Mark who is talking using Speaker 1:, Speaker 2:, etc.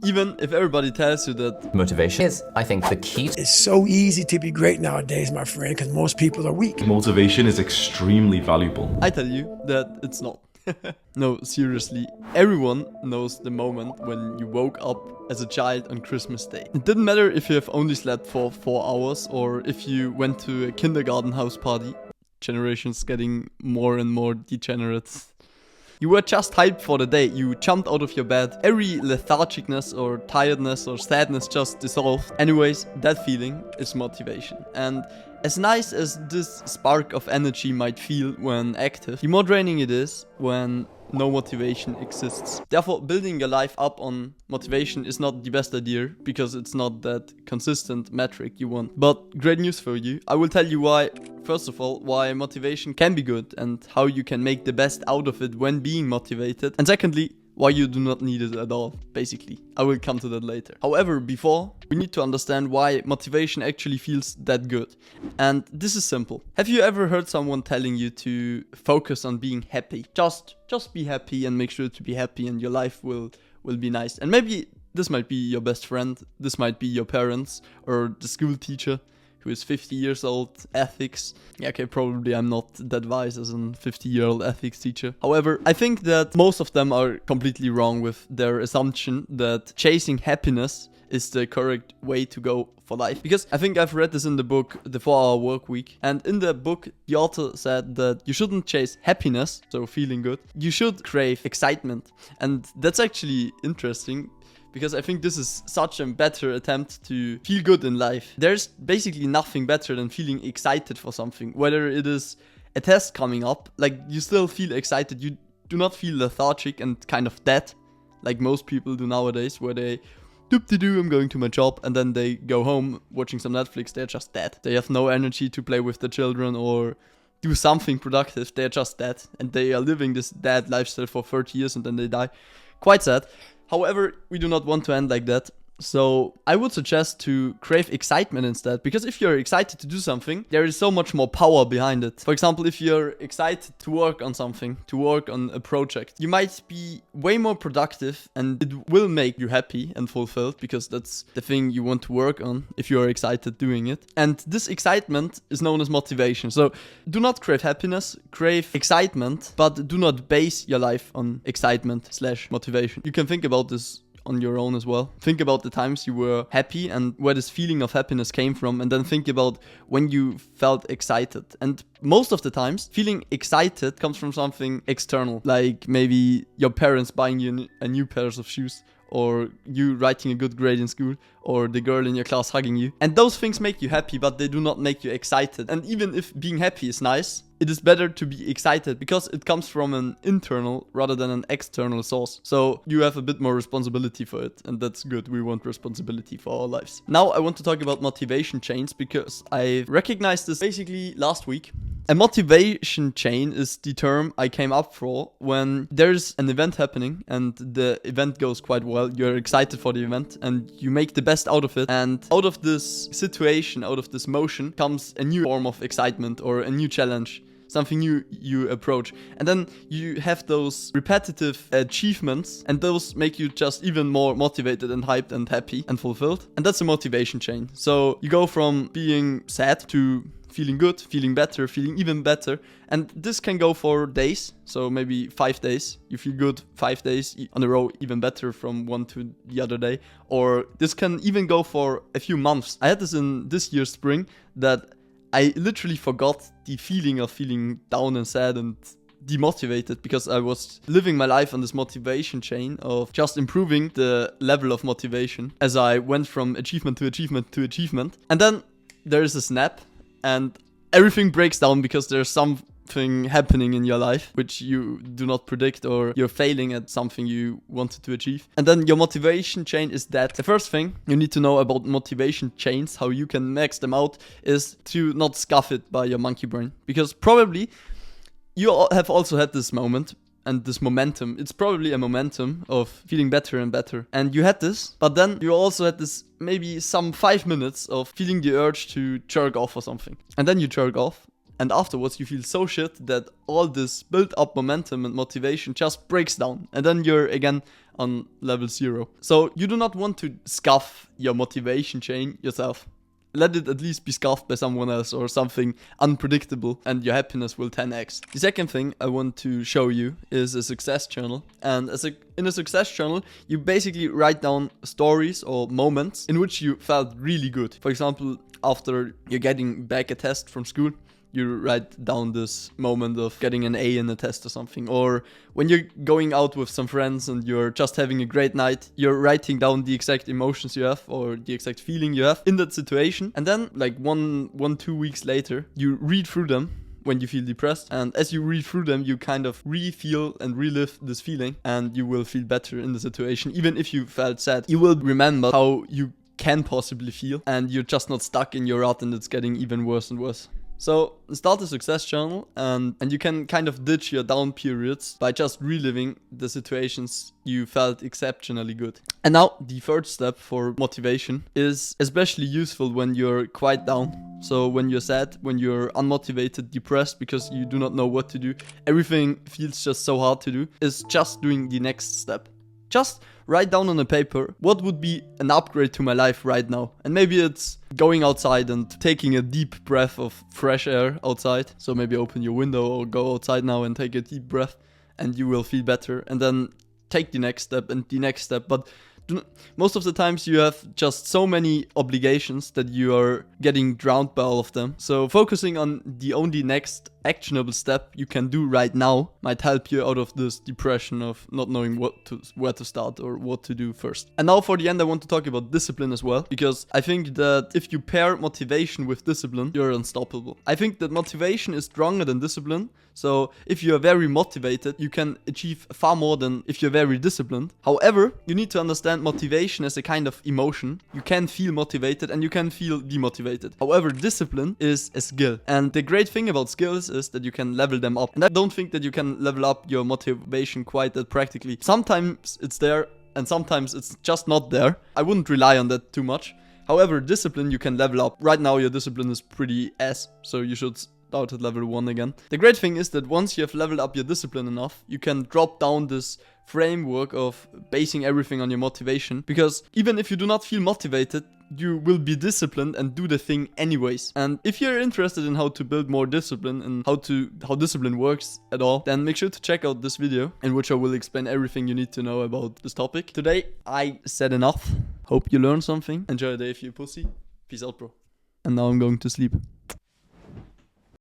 Speaker 1: Even if everybody tells you that
Speaker 2: Motivation is, I think, the key.
Speaker 3: It's so easy to be great nowadays, my friend, because most people are weak.
Speaker 4: Motivation is extremely valuable.
Speaker 1: I tell you that it's not. No, seriously, everyone knows the moment when you woke up as a child on Christmas Day. It didn't matter if you have only slept for 4 hours or if you went to a kindergarten house party. Generations getting more and more degenerate. You were just hyped for the day, you jumped out of your bed, every lethargicness or tiredness or sadness just dissolved. Anyways, that feeling is motivation. And as nice as this spark of energy might feel when active, the more draining it is when no motivation exists. Therefore, building your life up on motivation is not the best idea because it's not that consistent metric you want. But great news for you. I will tell you why. First of all, why motivation can be good and how you can make the best out of it when being motivated. And secondly, why you do not need it at all, basically. I will come to that later. However, before, we need to understand why motivation actually feels that good. And this is simple. Have you ever heard someone telling you to focus on being happy? Just be happy and make sure to be happy and your life will be nice. And maybe this might be your best friend, this might be your parents or the school teacher who is 50 years old, ethics. Yeah, okay, probably I'm not that wise as a 50-year-old ethics teacher. However, I think that most of them are completely wrong with their assumption that chasing happiness is the correct way to go for life. Because I think I've read this in the book, The 4-Hour Workweek. And in the book, the author said that you shouldn't chase happiness, so feeling good. You should crave excitement. And that's actually interesting, because I think this is such a better attempt to feel good in life. There's basically nothing better than feeling excited for something. Whether it is a test coming up, like you still feel excited. You do not feel lethargic and kind of dead, like most people do nowadays, where they doop-de-doo, I'm going to my job, and then they go home watching some Netflix. They're just dead. They have no energy to play with the children or do something productive. They're just dead. And they are living this dead lifestyle for 30 years and then they die. Quite sad. However, we do not want to end like that. So I would suggest to crave excitement instead, because if you're excited to do something, there is so much more power behind it. For example, if you're excited to work on something, to work on a project, you might be way more productive and it will make you happy and fulfilled, because that's the thing you want to work on if you're excited doing it. And this excitement is known as motivation. So do not crave happiness, crave excitement, but do not base your life on excitement/motivation. You can think about this on your own as well. Think about the times you were happy and where this feeling of happiness came from, and then think about when you felt excited. And most of the times, feeling excited comes from something external, like maybe your parents buying you a new pair of shoes, or you writing a good grade in school, or the girl in your class hugging you. And those things make you happy, but they do not make you excited. And even if being happy is nice, it is better to be excited because it comes from an internal rather than an external source. So you have a bit more responsibility for it, and that's good. We want responsibility for our lives. Now I want to talk about motivation chains, because I recognized this basically last week. A motivation chain is the term I came up for when there's an event happening and the event goes quite well. You're excited for the event and you make the best out of it. And out of this situation, out of this motion, comes a new form of excitement or a new challenge. Something new you approach. And then you have those repetitive achievements, and those make you just even more motivated and hyped and happy and fulfilled. And that's a motivation chain. So you go from being sad to feeling good, feeling better, feeling even better. And this can go for days. So maybe 5 days. You feel good 5 days on a row, even better from one to the other day. Or this can even go for a few months. I had this in this year's spring, that I literally forgot the feeling of feeling down and sad and demotivated, because I was living my life on this motivation chain of just improving the level of motivation as I went from achievement to achievement to achievement. And then there is a snap and everything breaks down because there's something happening in your life which you do not predict, or you're failing at something you wanted to achieve. And then your motivation chain is that. The first thing you need to know about motivation chains, how you can max them out, is to not scuff it by your monkey brain. Because probably you have also had this moment and this momentum. It's probably a momentum of feeling better and better. And you had this, but then you also had this maybe some 5 minutes of feeling the urge to jerk off or something. And then you jerk off. And afterwards you feel so shit that all this built up momentum and motivation just breaks down. And then you're again on level 0. So you do not want to scuff your motivation chain yourself. Let it at least be scuffed by someone else or something unpredictable, and your happiness will 10x. The second thing I want to show you is a success journal. And in a success journal, you basically write down stories or moments in which you felt really good. For example, after you're getting back a test from school, you write down this moment of getting an A in a test or something. Or when you're going out with some friends and you're just having a great night, you're writing down the exact emotions you have or the exact feeling you have in that situation. And then like 2 weeks later, you read through them when you feel depressed. And as you read through them, you kind of re-feel and relive this feeling, and you will feel better in the situation. Even if you felt sad, you will remember how you can possibly feel, and you're just not stuck in your rut and it's getting even worse and worse. So start a success journal, and you can kind of ditch your down periods by just reliving the situations you felt exceptionally good. And now the third step for motivation is especially useful when you're quite down. So when you're sad, when you're unmotivated, depressed because you do not know what to do, everything feels just so hard to do, is just doing the next step. Just write down on a paper what would be an upgrade to my life right now. And maybe it's going outside and taking a deep breath of fresh air outside. So maybe open your window or go outside now and take a deep breath, and you will feel better. And then take the next step and the next step. But most of the times you have just so many obligations that you are getting drowned by all of them. So focusing on the only next actionable step you can do right now might help you out of this depression of not knowing where to start or what to do first. And now for the end, I want to talk about discipline as well, because I think that if you pair motivation with discipline, you're unstoppable. I think that motivation is stronger than discipline. So if you are very motivated, you can achieve far more than if you're very disciplined. However, you need to understand motivation as a kind of emotion. You can feel motivated and you can feel demotivated. However, discipline is a skill. And the great thing about skills is that you can level them up. And I don't think that you can level up your motivation quite that practically. Sometimes it's there and sometimes it's just not there. I wouldn't rely on that too much. However, discipline you can level up. Right now your discipline is pretty ass, so you should start at level 1 again. The great thing is that once you have leveled up your discipline enough, you can drop down this framework of basing everything on your motivation, because even if you do not feel motivated, you will be disciplined and do the thing anyways. And if you're interested in how to build more discipline and how discipline works at all, then make sure to check out this video in which I will explain everything you need to know about this topic. Today I said enough. Hope you learned something. Enjoy your day if you're a pussy. Peace out, bro. And now I'm going to sleep.